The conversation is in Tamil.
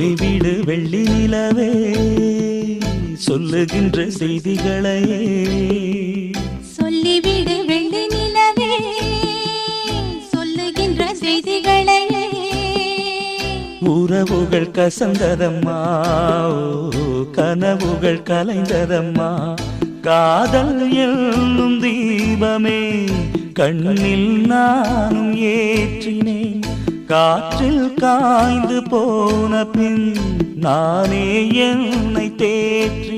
சொல்லிவிடு வெள்ளி நிலவே சொல்லுகின்ற செய்திகளை சொல்லிவிடு வெள்ளி நிலவே சொல்லுகின்ற செய்திகளை உறவுகள் கசந்ததம்மா கனவுகள் கலைந்ததம்மா காதல் என்னும் தீபமே கண்ணில் நானும் ஏற்றினேன் காற்றில் காய்ந்து போன பின் நானே என்னை தேற்றி